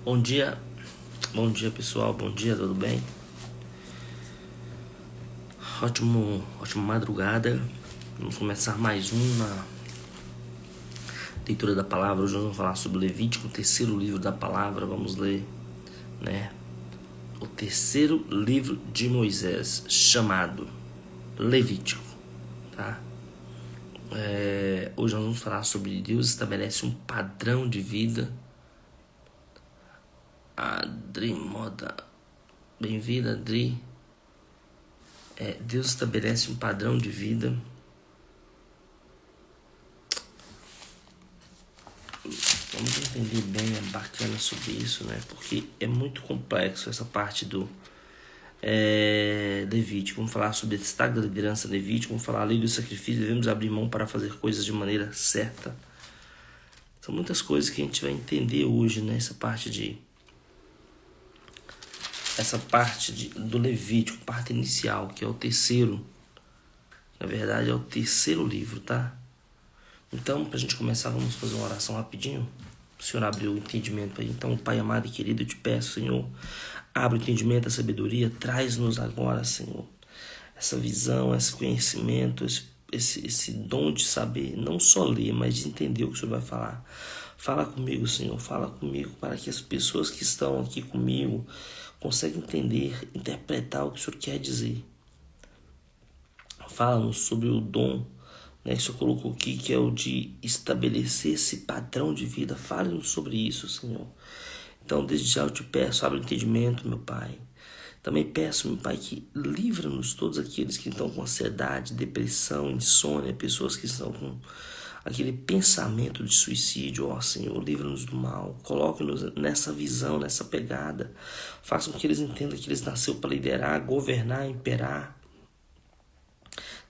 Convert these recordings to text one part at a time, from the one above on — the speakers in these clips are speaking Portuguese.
Bom dia pessoal, bom dia, tudo bem? Ótima madrugada. Vamos começar mais uma leitura da palavra. Hoje nós vamos falar sobre Levítico, o terceiro livro da palavra. Vamos ler, né? O terceiro livro de Moisés, chamado Levítico, tá? Hoje nós vamos falar sobre Deus estabelece um padrão de vida. Adri Moda, bem-vinda, Adri. Deus estabelece um padrão de vida. Vamos entender bem, é bacana sobre isso, né? Porque é muito complexo essa parte do Levítico. Vamos falar sobre o destaque da liderança Levítico. Vamos falar a lei do sacrifício. Devemos abrir mão para fazer coisas de maneira certa. São muitas coisas que a gente vai entender hoje, né? Essa parte do Levítico, parte inicial, que é o terceiro. Na verdade, é o terceiro livro, tá? Então, para a gente começar, vamos fazer uma oração rapidinho. O Senhor abriu o entendimento aí. Então, Pai amado e querido, eu te peço, Senhor, abre o entendimento, a sabedoria, traz-nos agora, Senhor, essa visão, esse conhecimento, esse dom de saber, não só ler, mas de entender o que o Senhor vai falar. Fala comigo, Senhor, fala comigo, para que as pessoas que estão aqui comigo conseguem entender, interpretar o que o Senhor quer dizer. Fala-nos sobre o dom, né, que o Senhor colocou aqui, que é o de estabelecer esse padrão de vida. Fale-nos sobre isso, Senhor. Então, desde já eu te peço, abre o entendimento, meu Pai. Também peço, meu Pai, que livra-nos todos aqueles que estão com ansiedade, depressão, insônia, pessoas que estão com aquele pensamento de suicídio. Ó Senhor, livra-nos do mal, coloque-nos nessa visão, nessa pegada. Faça com que eles entendam que eles nasceram para liderar, governar, imperar.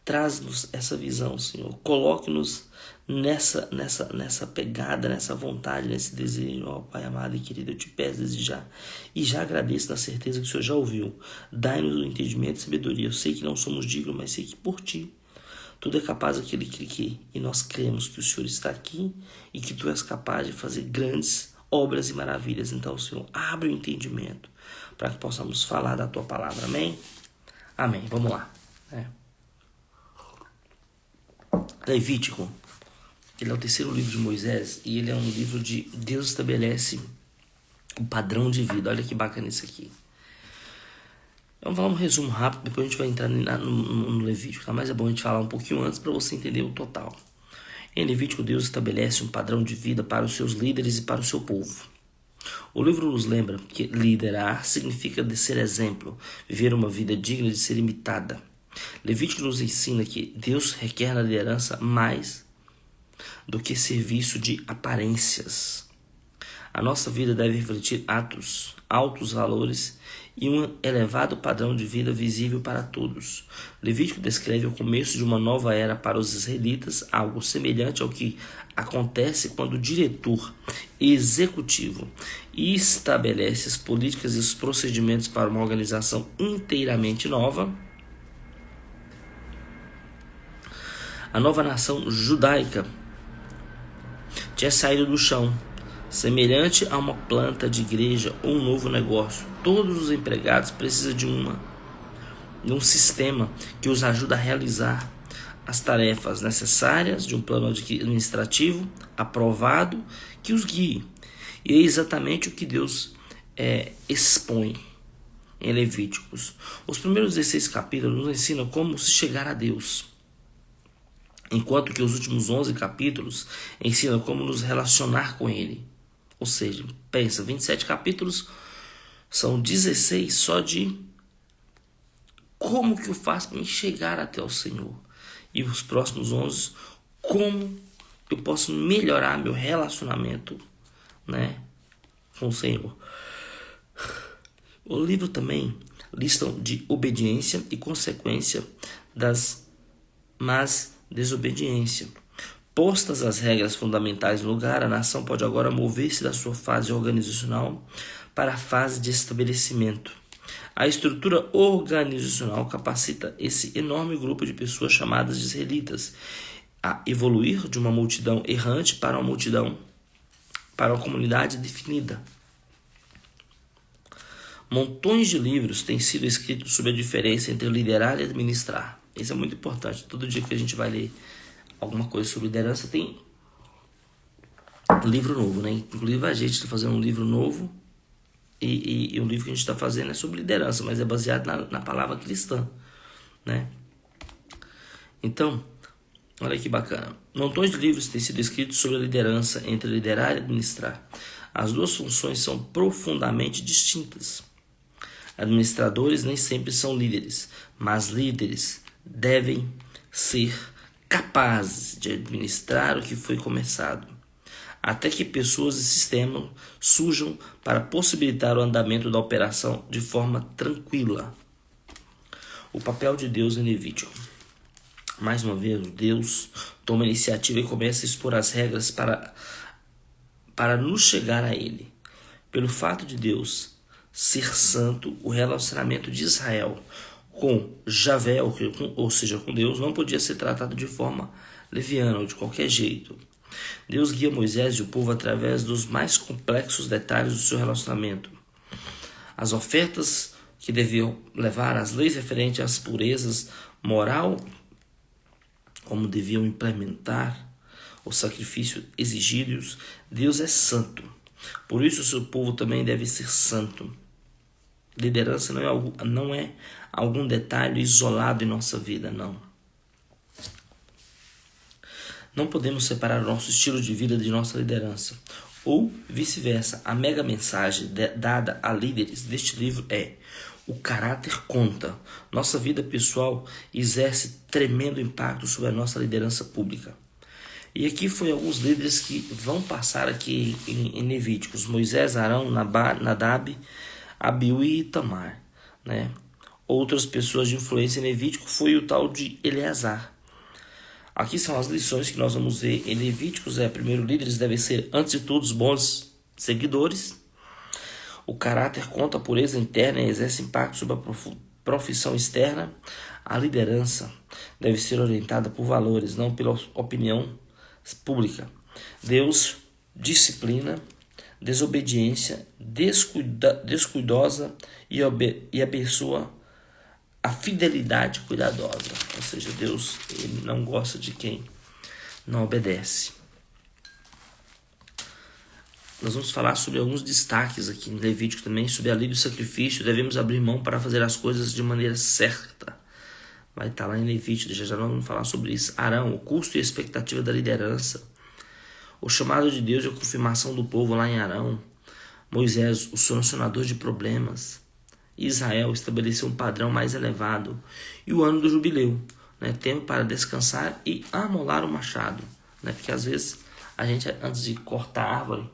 Traz-nos essa visão, Senhor. Coloque-nos nessa pegada, nessa vontade, nesse desejo. Ó Pai amado e querido, eu te peço desde já. E já agradeço na certeza que o Senhor já ouviu. Dai-nos o entendimento e sabedoria. Eu sei que não somos dignos, mas sei que por Ti tudo é capaz daquele que crê. E nós cremos que o Senhor está aqui e que Tu és capaz de fazer grandes obras e maravilhas. Então, Senhor, abre o entendimento para que possamos falar da Tua palavra. Amém? Amém. Vamos lá. Levítico, ele é o terceiro livro de Moisés e ele é um livro de Deus estabelece um padrão de vida. Olha que bacana isso aqui. Vamos falar um resumo rápido, depois a gente vai entrar no Levítico, tá? Mas é bom a gente falar um pouquinho antes para você entender o total. Em Levítico, Deus estabelece um padrão de vida para os seus líderes e para o seu povo. O livro nos lembra que liderar significa ser exemplo, viver uma vida digna de ser imitada. Levítico nos ensina que Deus requer na liderança mais do que serviço de aparências. A nossa vida deve refletir altos valores e um elevado padrão de vida visível para todos. Levítico descreve o começo de uma nova era para os israelitas, algo semelhante ao que acontece quando o diretor executivo estabelece as políticas e os procedimentos para uma organização inteiramente nova. A nova nação judaica tinha saído do chão, semelhante a uma planta de igreja ou um novo negócio. Todos os empregados precisam de um sistema que os ajude a realizar as tarefas necessárias de um plano administrativo aprovado que os guie. E é exatamente o que Deus expõe em Levíticos. Os primeiros 16 capítulos nos ensinam como se chegar a Deus, enquanto que os últimos 11 capítulos ensinam como nos relacionar com Ele. Ou seja, pensa, 27 capítulos, são 16 só de como que eu faço para me chegar até o Senhor. E os próximos 11, como eu posso melhorar meu relacionamento, né, com o Senhor. O livro também lista de obediência e consequência das más desobediência. Postas as regras fundamentais no lugar, a nação pode agora mover-se da sua fase organizacional para a fase de estabelecimento. A estrutura organizacional capacita esse enorme grupo de pessoas chamadas de israelitas a evoluir de uma multidão errante para uma comunidade definida. Montões de livros têm sido escritos sobre a diferença entre liderar e administrar. Isso é muito importante. Todo dia que a gente vai ler alguma coisa sobre liderança, tem um livro novo, né? Inclusive a gente está fazendo um livro novo e o livro que a gente está fazendo é sobre liderança, mas é baseado na palavra cristã, né? Então, olha que bacana. Montões de livros têm sido escritos sobre a liderança, entre liderar e administrar. As duas funções são profundamente distintas. Administradores nem sempre são líderes, mas líderes devem ser capazes de administrar o que foi começado, até que pessoas e sistemas surjam para possibilitar o andamento da operação de forma tranquila. O papel de Deus em Levítico. Mais uma vez, Deus toma a iniciativa e começa a expor as regras para nos chegar a Ele. Pelo fato de Deus ser santo, o relacionamento de Israel com Javé, ou seja, com Deus, não podia ser tratado de forma leviana ou de qualquer jeito. Deus guia Moisés e o povo através dos mais complexos detalhes do seu relacionamento. As ofertas que deviam levar, as leis referentes às purezas moral, como deviam implementar os sacrifícios exigidos. Deus é santo. Por isso o seu povo também deve ser santo. Liderança não é algum detalhe isolado em nossa vida, não. Não podemos separar o nosso estilo de vida de nossa liderança. Ou vice-versa. A mega mensagem dada a líderes deste livro é: o caráter conta. Nossa vida pessoal exerce tremendo impacto sobre a nossa liderança pública. E aqui foi alguns líderes que vão passar aqui em Levíticos: Moisés, Arão, Nadab, Abiú e Itamar, né? Outras pessoas de influência em Levítico foi o tal de Eleazar. Aqui são as lições que nós vamos ver em Levíticos. Primeiro, líderes devem ser, antes de tudo, bons seguidores. O caráter conta, a pureza interna e exerce impacto sobre a profissão externa. A liderança deve ser orientada por valores, não pela opinião pública. Deus, disciplina, desobediência, descuidosa e abençoa a fidelidade cuidadosa. Ou seja, Deus, ele não gosta de quem não obedece. Nós vamos falar sobre alguns destaques aqui em Levítico também, sobre a lei do sacrifício. Devemos abrir mão para fazer as coisas de maneira certa. Vai estar lá em Levítico, já nós vamos falar sobre isso. Arão, o custo e a expectativa da liderança. O chamado de Deus e a confirmação do povo lá em Arão. Moisés, o solucionador de problemas. Israel estabeleceu um padrão mais elevado. E o ano do jubileu, né? Tempo para descansar e amolar o machado, né? Porque às vezes a gente, antes de cortar a árvore,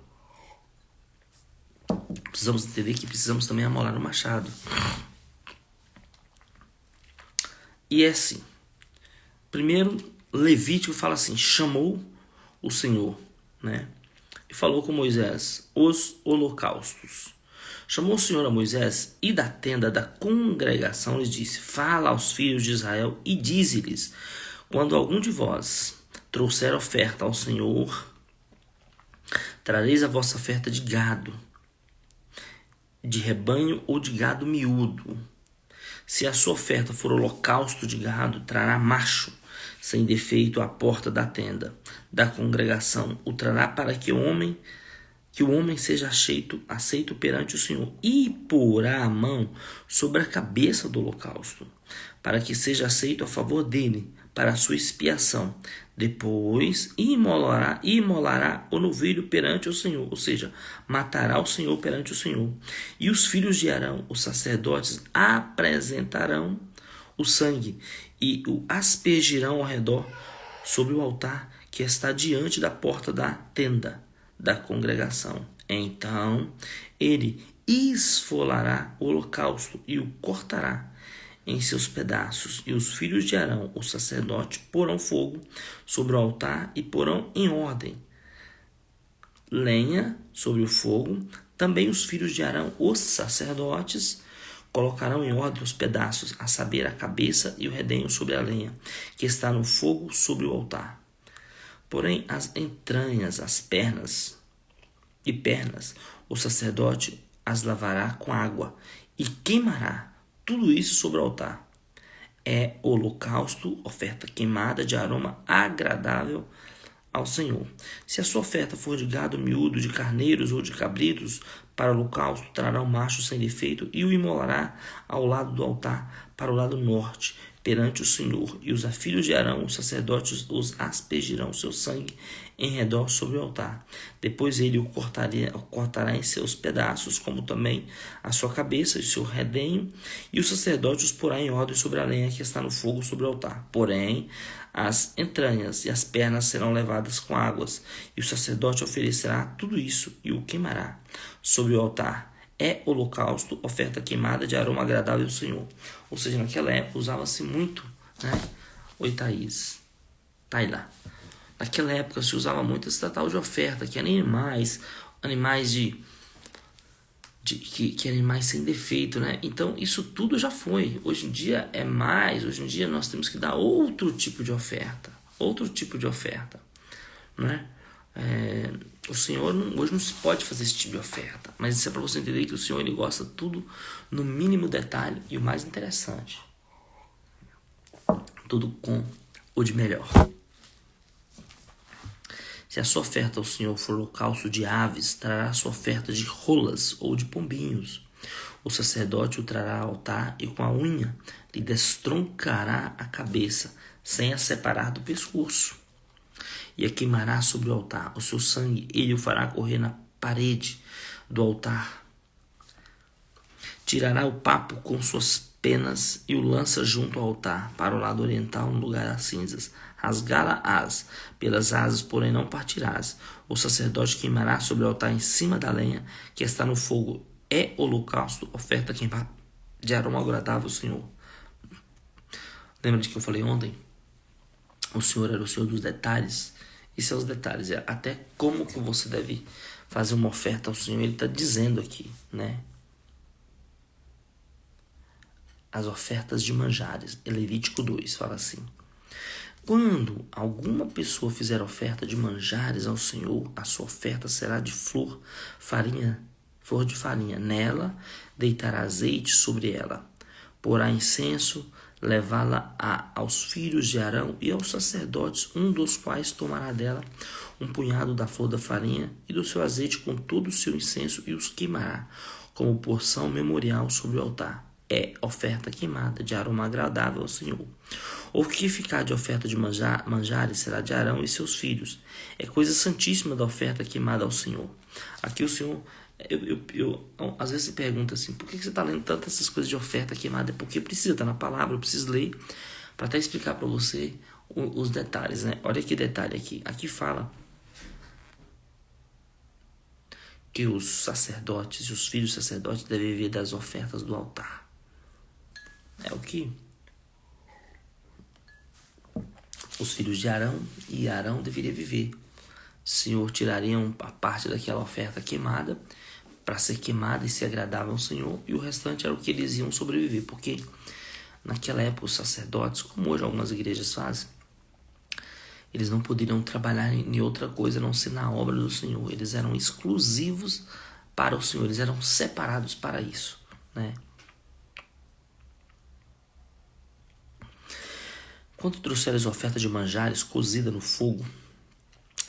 precisamos entender que precisamos também amolar o machado. E é assim. Primeiro, Levítico fala assim: chamou o Senhor, né? E falou com Moisés os holocaustos. Chamou o Senhor a Moisés e da tenda da congregação lhes disse: fala aos filhos de Israel e dize-lhes: quando algum de vós trouxer oferta ao Senhor, trareis a vossa oferta de gado, de rebanho ou de gado miúdo. Se a sua oferta for holocausto de gado, trará macho, sem defeito, à porta da tenda da congregação. O trará para que o homem seja aceito perante o Senhor, e porá a mão sobre a cabeça do holocausto, para que seja aceito a favor dele, para a sua expiação. Depois imolará o novilho perante o Senhor, ou seja, matará o Senhor perante o Senhor. E os filhos de Arão, os sacerdotes, apresentarão o sangue e o aspergirão ao redor sobre o altar que está diante da porta da tenda da congregação. Então ele esfolará o holocausto e o cortará em seus pedaços, e os filhos de Arão, o sacerdote, porão fogo sobre o altar e porão em ordem lenha sobre o fogo. Também os filhos de Arão, os sacerdotes, colocarão em ordem os pedaços, a saber, a cabeça e o redenho sobre a lenha, que está no fogo sobre o altar. Porém, as entranhas, as pernas, o sacerdote as lavará com água e queimará tudo isso sobre o altar. É holocausto, oferta queimada de aroma agradável ao Senhor. Se a sua oferta for de gado miúdo, de carneiros ou de cabritos, para o holocausto trará um macho sem defeito e o imolará ao lado do altar, para o lado norte, perante o Senhor. E os filhos de Arão, os sacerdotes, os aspergirão seu sangue em redor sobre o altar. Depois ele o cortará em seus pedaços, como também a sua cabeça e seu redenho, e o sacerdote os porá em ordem sobre a lenha que está no fogo sobre o altar. Porém, as entranhas e as pernas serão levadas com águas, e o sacerdote oferecerá tudo isso e o queimará sobre o altar. É holocausto, oferta queimada de aroma agradável ao Senhor. Ou seja, naquela época usava-se muito, né? Oi, Thaís. Taila. Naquela época se usava muito esse tal de oferta, que eram animais que animais sem defeito, né? Então isso tudo já foi. Hoje em dia hoje em dia nós temos que dar outro tipo de oferta, né? O Senhor hoje não se pode fazer esse tipo de oferta, mas isso é para você entender que o Senhor ele gosta tudo no mínimo detalhe e o mais interessante, tudo com o de melhor. Se a sua oferta ao Senhor for holocausto de aves, trará a sua oferta de rolas ou de pombinhos. O sacerdote o trará ao altar e com a unha lhe destroncará a cabeça, sem a separar do pescoço. E a queimará sobre o altar. O seu sangue ele o fará correr na parede do altar. Tirará o papo com suas penas e o lança junto ao altar, para o lado oriental, no lugar das cinzas. Rasgá-la-ás pelas asas, porém não partirás. O sacerdote queimará sobre o altar em cima da lenha que está no fogo. É holocausto, oferta queimada de aroma agradável ao Senhor. Lembra de que eu falei ontem? O Senhor era o Senhor dos detalhes. Esses são os detalhes, até como que você deve fazer uma oferta ao Senhor. Ele está dizendo aqui, né? As ofertas de manjares. Levítico 2 fala assim: quando alguma pessoa fizer oferta de manjares ao Senhor, a sua oferta será de flor de farinha. Nela deitará azeite sobre ela, porá incenso, levá-la aos filhos de Arão e aos sacerdotes, um dos quais tomará dela um punhado da flor da farinha e do seu azeite com todo o seu incenso e os queimará como porção memorial sobre o altar. É oferta queimada de aroma agradável ao Senhor. O que ficar de oferta de manjares será de Arão e seus filhos. É coisa santíssima da oferta queimada ao Senhor. Aqui o Senhor, às vezes se pergunta assim, por que você está lendo tantas essas coisas de oferta queimada? É porque precisa, está na palavra, eu preciso ler para até explicar para você os detalhes, né? Olha que detalhe aqui. Aqui fala que os sacerdotes e os filhos sacerdotes devem viver das ofertas do altar. É o que os filhos de Arão e Arão deveriam viver. O Senhor tiraria a parte daquela oferta queimada para ser queimada e ser agradável ao Senhor, e o restante era o que eles iam sobreviver, porque naquela época os sacerdotes, como hoje algumas igrejas fazem, eles não poderiam trabalhar em outra coisa a não ser na obra do Senhor. Eles eram exclusivos para o Senhor, eles eram separados para isso, né? Quando trouxeres oferta de manjares cozida no fogo,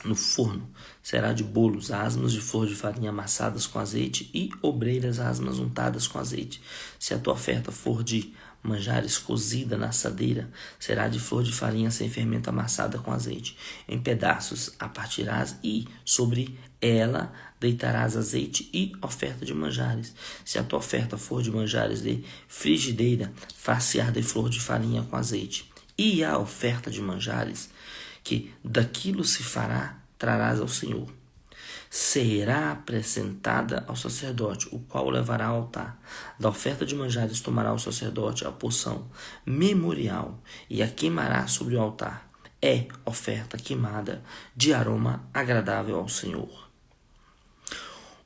no forno, será de bolos, asmas de flor de farinha amassadas com azeite e obreiras asmas untadas com azeite. Se a tua oferta for de manjares cozida na assadeira, será de flor de farinha sem fermento amassada com azeite. Em pedaços a partirás e sobre ela deitarás azeite e oferta de manjares. Se a tua oferta for de manjares de frigideira, far-se-á de flor de farinha com azeite. E a oferta de manjares, que daquilo se fará, trarás ao Senhor. Será apresentada ao sacerdote, o qual o levará ao altar. Da oferta de manjares tomará o sacerdote a porção memorial e a queimará sobre o altar. É oferta queimada de aroma agradável ao Senhor.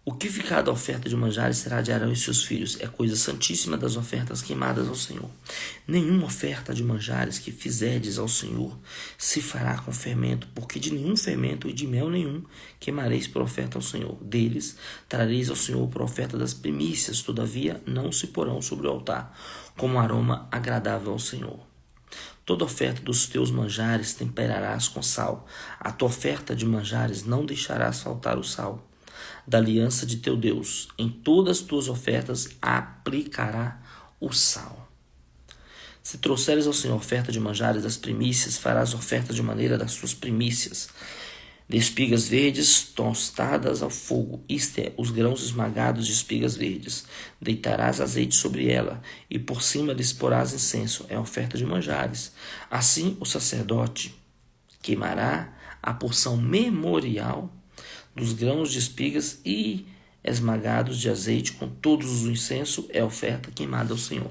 O que ficar da oferta de manjares será de Arão e seus filhos. É coisa santíssima das ofertas queimadas ao Senhor. Nenhuma oferta de manjares que fizerdes ao Senhor se fará com fermento, porque de nenhum fermento e de mel nenhum queimareis por oferta ao Senhor. Deles trareis ao Senhor por oferta das primícias, todavia não se porão sobre o altar, como aroma agradável ao Senhor. Toda oferta dos teus manjares temperarás com sal. A tua oferta de manjares não deixarás faltar o sal da aliança de teu Deus. Em todas as tuas ofertas aplicará o sal. Se trouxeres ao Senhor oferta de manjares das primícias, farás oferta de maneira das suas primícias, de espigas verdes tostadas ao fogo, isto é, os grãos esmagados de espigas verdes. Deitarás azeite sobre ela, e por cima lhes porás incenso, é oferta de manjares. Assim o sacerdote queimará a porção memorial dos grãos de espigas e esmagados de azeite com todos os incensos, é oferta queimada ao Senhor.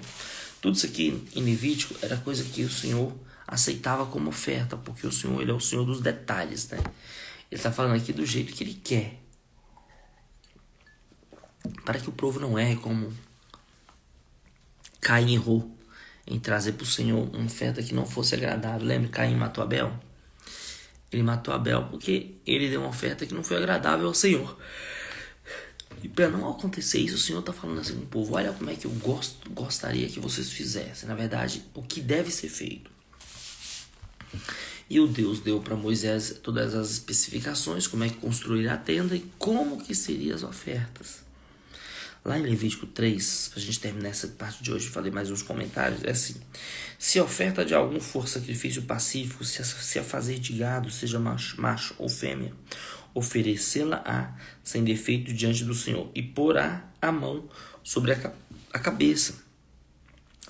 Tudo isso aqui em Levítico era coisa que o Senhor aceitava como oferta, porque o Senhor, ele é o Senhor dos detalhes, né? Ele está falando aqui do jeito que ele quer, para que o povo não erre como Caim errou em trazer para o Senhor uma oferta que não fosse agradável. Lembra? Caim matou Abel? Ele matou Abel porque ele deu uma oferta que não foi agradável ao Senhor. E para não acontecer isso, o Senhor está falando assim com o povo: olha como é que eu gostaria que vocês fizessem. Na verdade, o que deve ser feito. E o Deus deu para Moisés todas as especificações, como é que construir a tenda e como que seriam as ofertas. Lá em Levítico 3, para a gente terminar essa parte de hoje, falei mais uns comentários, é assim: se a oferta de algum for sacrifício pacífico, se a fazer de gado, seja macho ou fêmea, oferecê-la-á sem defeito diante do Senhor, e porá a mão sobre a cabeça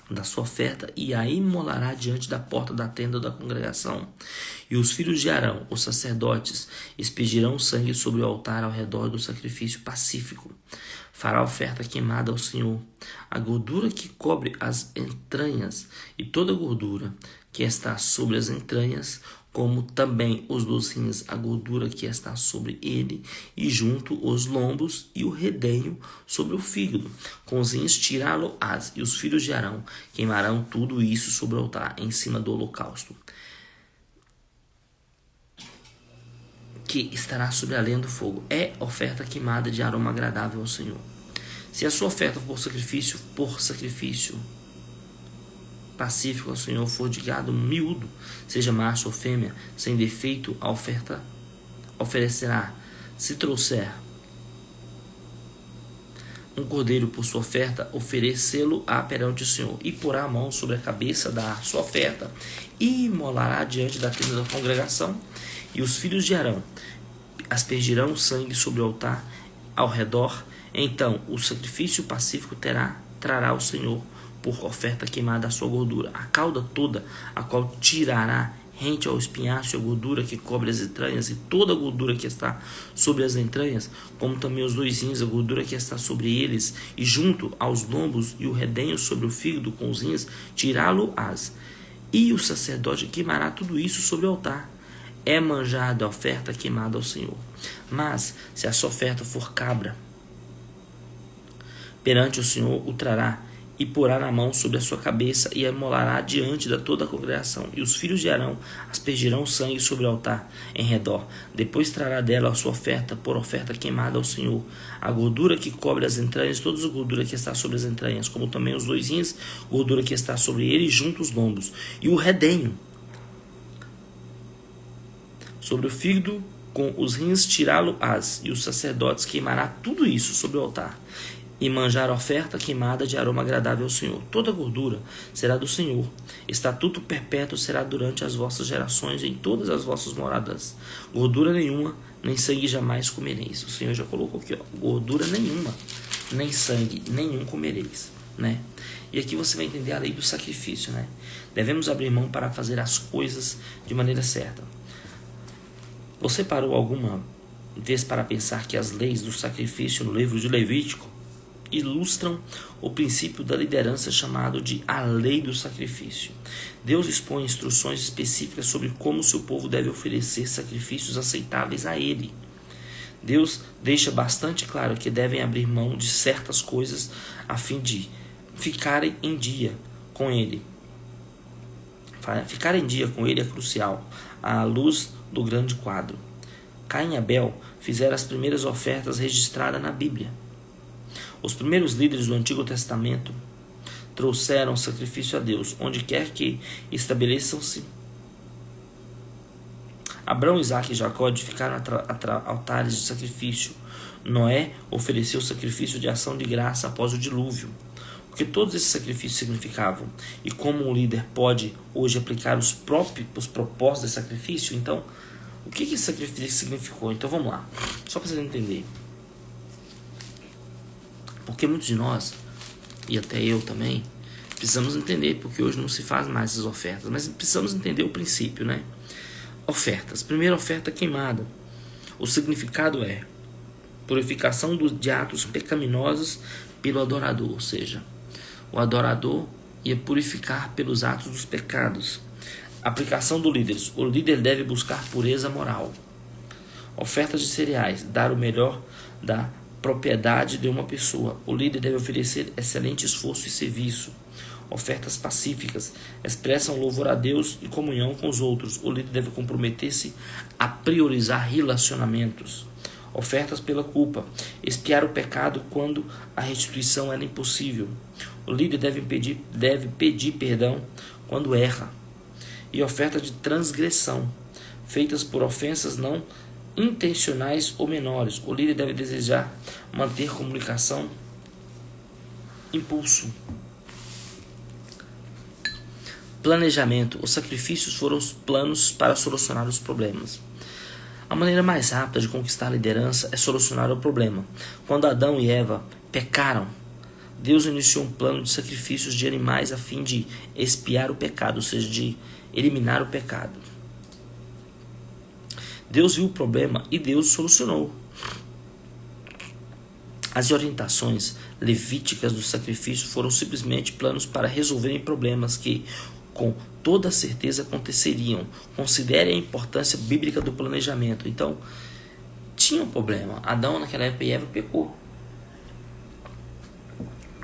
da sua oferta, e a imolará diante da porta da tenda da congregação. E os filhos de Arão, os sacerdotes, expingirão sangue sobre o altar ao redor do sacrifício pacífico. Fará oferta queimada ao Senhor. A gordura que cobre as entranhas e toda a gordura que está sobre as entranhas, como também os dos rins, a gordura que está sobre ele, e junto os lombos e o redenho sobre o fígado. Com os rins tirá-lo-ás, e os filhos de Arão queimarão tudo isso sobre o altar, em cima do holocausto, que estará sobre a lenha do fogo. É oferta queimada de aroma agradável ao Senhor. Se a sua oferta por sacrifício pacífico ao Senhor for de gado miúdo, seja macho ou fêmea, sem defeito, a oferta oferecerá. Se trouxer um cordeiro por sua oferta, oferecê-lo-á perante o Senhor, e porá a mão sobre a cabeça da sua oferta, e imolará diante da tenda da congregação. E os filhos de Arão aspergirão sangue sobre o altar ao redor. Então o sacrifício pacífico trará ao Senhor por oferta queimada a sua gordura, a cauda toda, a qual tirará rente ao espinhaço, a gordura que cobre as entranhas, e toda a gordura que está sobre as entranhas, como também os dois rins, a gordura que está sobre eles, e junto aos lombos e o redenho sobre o fígado com os rins, tirá-lo-ás. E o sacerdote queimará tudo isso sobre o altar. É manjada a oferta queimada ao Senhor. Mas se a sua oferta for cabra, perante o Senhor o trará, e porá na mão sobre a sua cabeça, e a imolará diante de toda a congregação. E os filhos de Arão aspergirão sangue sobre o altar em redor. Depois trará dela a sua oferta por oferta queimada ao Senhor. A gordura que cobre as entranhas, toda a gordura que está sobre as entranhas, como também os dois rins, gordura que está sobre ele, junto os lombos. E o redenho sobre o fígado com os rins, tirá-lo-ás. E os sacerdotes queimará tudo isso sobre o altar, e manjar a oferta queimada de aroma agradável ao Senhor. Toda gordura será do Senhor. Estatuto perpétuo será durante as vossas gerações em todas as vossas moradas. Gordura nenhuma, nem sangue jamais comereis. O Senhor já colocou aqui, ó, gordura nenhuma, nem sangue nenhum comereis, né? E aqui você vai entender a lei do sacrifício, né? Devemos abrir mão para fazer as coisas de maneira certa. Você parou alguma vez para pensar que as leis do sacrifício no livro de Levítico ilustram o princípio da liderança chamado de a lei do sacrifício? Deus expõe instruções específicas sobre como seu povo deve oferecer sacrifícios aceitáveis a Ele. Deus deixa bastante claro que devem abrir mão de certas coisas a fim de ficarem em dia com Ele. Ficar em dia com Ele é crucial, à luz do grande quadro. Caim e Abel fizeram as primeiras ofertas registradas na Bíblia. Os primeiros líderes do Antigo Testamento trouxeram sacrifício a Deus, onde quer que estabeleçam-se. Abraão, Isaque e Jacó edificaram altares de sacrifício. Noé ofereceu sacrifício de ação de graça após o dilúvio. O que todos esses sacrifícios significavam? E como um líder pode hoje aplicar os propósitos desse sacrifício? Então, o que esse sacrifício significou? Então vamos lá, só para vocês entenderem. Porque muitos de nós, e até eu também, precisamos entender, porque hoje não se faz mais essas ofertas, mas precisamos entender o princípio, né? Ofertas. Primeira oferta queimada. O significado é purificação de atos pecaminosos pelo adorador, ou seja, o adorador ia purificar pelos atos dos pecados. Aplicação do líder. O líder deve buscar pureza moral. Ofertas de cereais. Dar o melhor da propriedade de uma pessoa. O líder deve oferecer excelente esforço e serviço. Ofertas pacíficas. Expressam louvor a Deus e comunhão com os outros. O líder deve comprometer-se a priorizar relacionamentos. Ofertas pela culpa. Expiar o pecado quando a restituição era impossível. O líder deve pedir perdão quando erra. E ofertas de transgressão, feitas por ofensas não intencionais ou menores. O líder deve desejar manter comunicação, impulso. Planejamento. Os sacrifícios foram os planos para solucionar os problemas. A maneira mais rápida de conquistar a liderança é solucionar o problema. Quando Adão e Eva pecaram, Deus iniciou um plano de sacrifícios de animais a fim de expiar o pecado, ou seja, de eliminar o pecado. Deus viu o problema e Deus solucionou. As orientações levíticas do sacrifício foram simplesmente planos para resolverem problemas que, com toda certeza, aconteceriam. Considere a importância bíblica do planejamento. Então, tinha um problema. Adão, naquela época, e Eva pecou.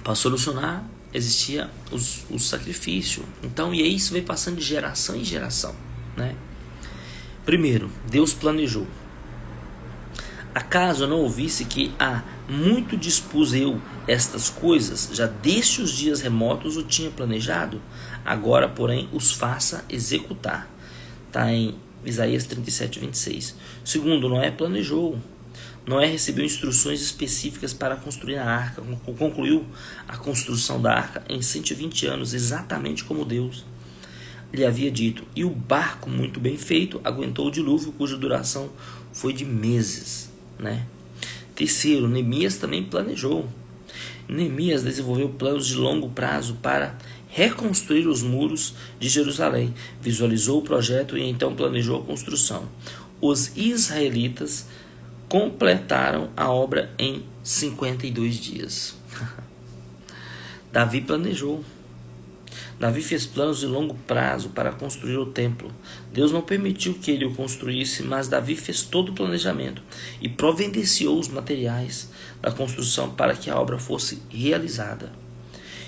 Para solucionar, existia o sacrifício. Então, e aí isso veio passando de geração em geração, né? Primeiro, Deus planejou. Acaso eu não ouvisse que há muito dispus eu estas coisas, já desde os dias remotos o tinha planejado, agora, porém, os faça executar. Está em Isaías 37:26. Segundo, Noé planejou. Noé recebeu instruções específicas para construir a arca, concluiu a construção da arca em 120 anos, exatamente como Deus lhe havia dito. E o barco, muito bem feito, aguentou o dilúvio, cuja duração foi de meses, né? Terceiro, Neemias também planejou. Neemias desenvolveu planos de longo prazo para reconstruir os muros de Jerusalém. Visualizou o projeto e então planejou a construção. Os israelitas completaram a obra em 52 dias. Davi planejou. Davi fez planos de longo prazo para construir o templo. Deus não permitiu que ele o construísse, mas Davi fez todo o planejamento e providenciou os materiais da construção para que a obra fosse realizada.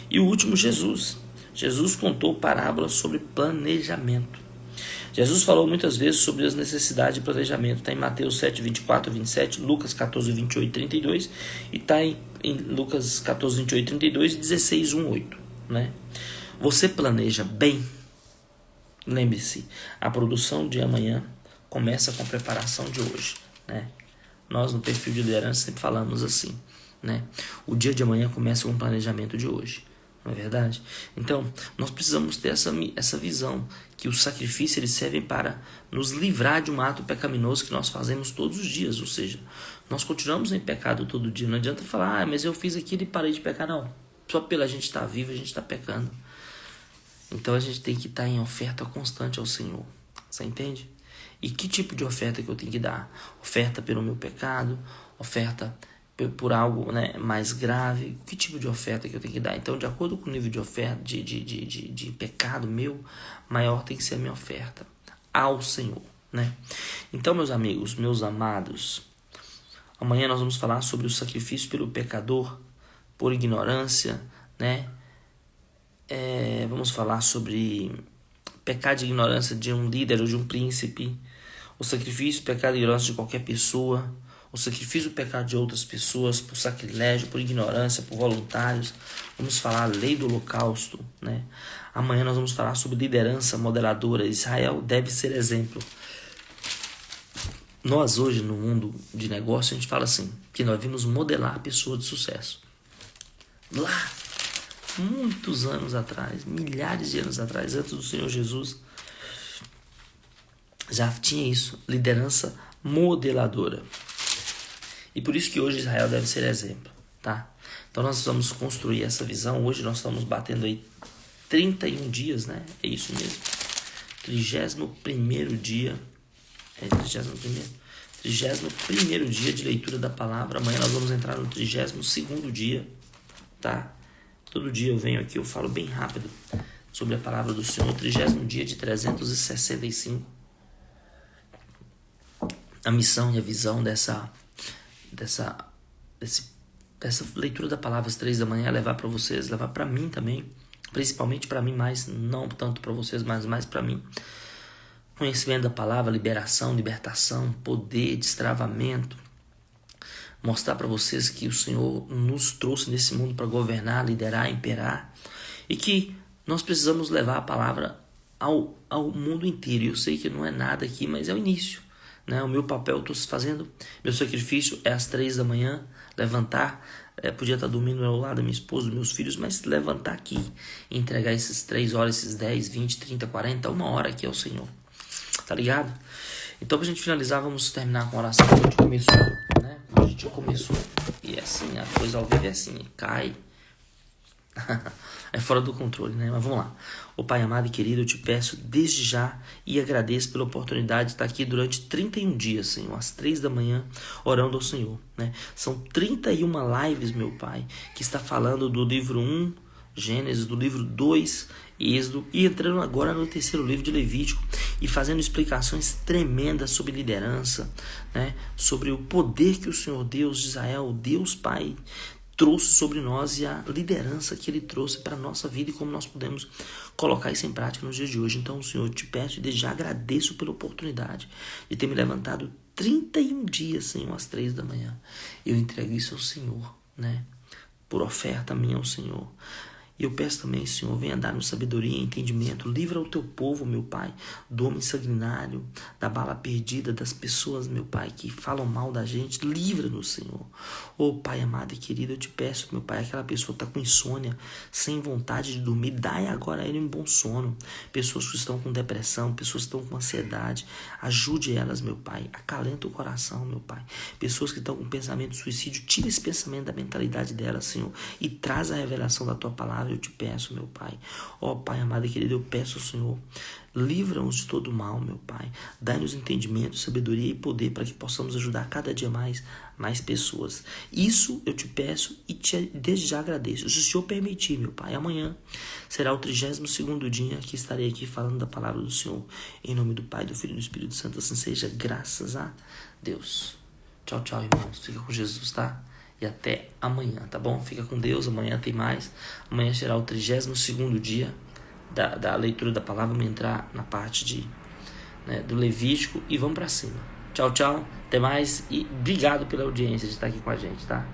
E o último, Jesus. Jesus contou parábolas sobre planejamento. Jesus falou muitas vezes sobre as necessidades de planejamento. Está em Mateus 7, 24 e 27, Lucas 14, 28 e 32 e está em Lucas 14, 28 e 32 e 16, 1, 8, né? Você planeja bem? Lembre-se, a produção de amanhã começa com a preparação de hoje, né? Nós no perfil de liderança sempre falamos assim, né? O dia de amanhã começa com o planejamento de hoje, não é verdade? Então, nós precisamos ter essa visão, que os sacrifícios eles servem para nos livrar de um ato pecaminoso que nós fazemos todos os dias, ou seja, nós continuamos em pecado todo dia. Não adianta falar, mas eu fiz aquilo e parei de pecar, não. Só pela gente estar vivo, a gente está pecando. Então a gente tem que estar em oferta constante ao Senhor. Você entende? E que tipo de oferta que eu tenho que dar? Oferta pelo meu pecado? Oferta por algo, né, mais grave? Que tipo de oferta que eu tenho que dar? Então, de acordo com o nível de oferta, de pecado meu, maior tem que ser a minha oferta ao Senhor, né? Então, meus amigos, meus amados, Amanhã nós vamos falar sobre o sacrifício pelo pecador, por ignorância, né? Vamos falar sobre pecado de ignorância de um líder ou de um príncipe, o sacrifício, pecado e ignorância de qualquer pessoa, o sacrifício do pecado de outras pessoas, por sacrilégio, por ignorância, por voluntários. Vamos falar a lei do holocausto, né? Amanhã nós vamos falar sobre liderança moderadora. Israel deve ser exemplo. Nós hoje no mundo de negócio a gente fala assim, que nós vimos modelar pessoas de sucesso. Lá, muitos anos atrás, milhares de anos atrás, antes do Senhor Jesus, já tinha isso, liderança modeladora. E por isso que hoje Israel deve ser exemplo, tá? Então nós vamos construir essa visão. Hoje nós estamos batendo aí 31 dias, né? É isso mesmo. 31º dia. 31º dia de leitura da palavra. Amanhã nós vamos entrar no 32º dia, tá? Todo dia eu venho aqui, eu falo bem rápido sobre a palavra do Senhor. 30º dia de 365. A missão e a visão dessa leitura da palavra às 3 da manhã é levar para vocês, levar para mim também, principalmente para mim, mas não tanto para vocês, mas mais para mim. Conhecimento da palavra, liberação, libertação, poder, destravamento. Mostrar para vocês que o Senhor nos trouxe nesse mundo para governar, liderar, imperar. E que nós precisamos levar a palavra ao mundo inteiro. Eu sei que não é nada aqui, mas é o início, né? O meu papel eu estou fazendo. Meu sacrifício é às 3 da manhã. Levantar. Podia estar dormindo ao lado da minha esposa, dos meus filhos, mas levantar aqui. E entregar esses 3 horas, esses 10, 20, 30, 40, 1 hora aqui ao Senhor. Tá ligado? Então, pra gente finalizar, vamos terminar com a oração que a gente começou, né? A gente começou. E assim, a coisa ao vivo é assim, cai. É fora do controle, né? Mas vamos lá. Ô Pai amado e querido, eu te peço desde já e agradeço pela oportunidade de estar aqui durante 31 dias, Senhor, às 3 da manhã, orando ao Senhor, né? São 31 lives, meu Pai, que está falando do livro 1, Gênesis, do livro 2, Êxodo, e entrando agora no 3º livro de Levítico e fazendo explicações tremendas sobre liderança, né? Sobre o poder que o Senhor Deus de Israel, o Deus Pai, trouxe sobre nós e a liderança que Ele trouxe para a nossa vida e como nós podemos colocar isso em prática nos dias de hoje. Então, Senhor, eu te peço e desde já agradeço pela oportunidade de ter me levantado 31 dias, Senhor, às 3 da manhã. Eu entrego isso ao Senhor, né? Por oferta minha ao Senhor. E eu peço também, Senhor, venha dar-nos sabedoria e entendimento. Livra o teu povo, meu Pai, do homem sanguinário, da bala perdida, das pessoas, meu Pai, que falam mal da gente. Livra-nos, Senhor. Ô Pai amado e querido, eu te peço, meu Pai, aquela pessoa está com insônia, sem vontade de dormir, dai agora a ele um bom sono. Pessoas que estão com depressão, pessoas que estão com ansiedade, ajude elas, meu Pai. Acalenta o coração, meu Pai. Pessoas que estão com pensamento de suicídio, tira esse pensamento da mentalidade delas, Senhor, e traz a revelação da tua palavra. Eu te peço, meu Pai. Ó Pai amado e querido, eu peço, Senhor, livra-nos de todo mal, meu Pai. Dai-nos entendimento, sabedoria e poder para que possamos ajudar cada dia mais pessoas. Isso eu te peço e desde já agradeço. Se o Senhor permitir, meu Pai, amanhã será o 32º dia que estarei aqui falando da palavra do Senhor. Em nome do Pai, do Filho e do Espírito Santo, assim seja, graças a Deus. Tchau, tchau, irmãos. Fica com Jesus, tá? E até amanhã, tá bom? Fica com Deus, amanhã tem mais. Amanhã será o 32º dia da leitura da palavra. Vamos entrar na parte do Levítico e vamos pra cima. Tchau, tchau, até mais e obrigado pela audiência de estar aqui com a gente, tá?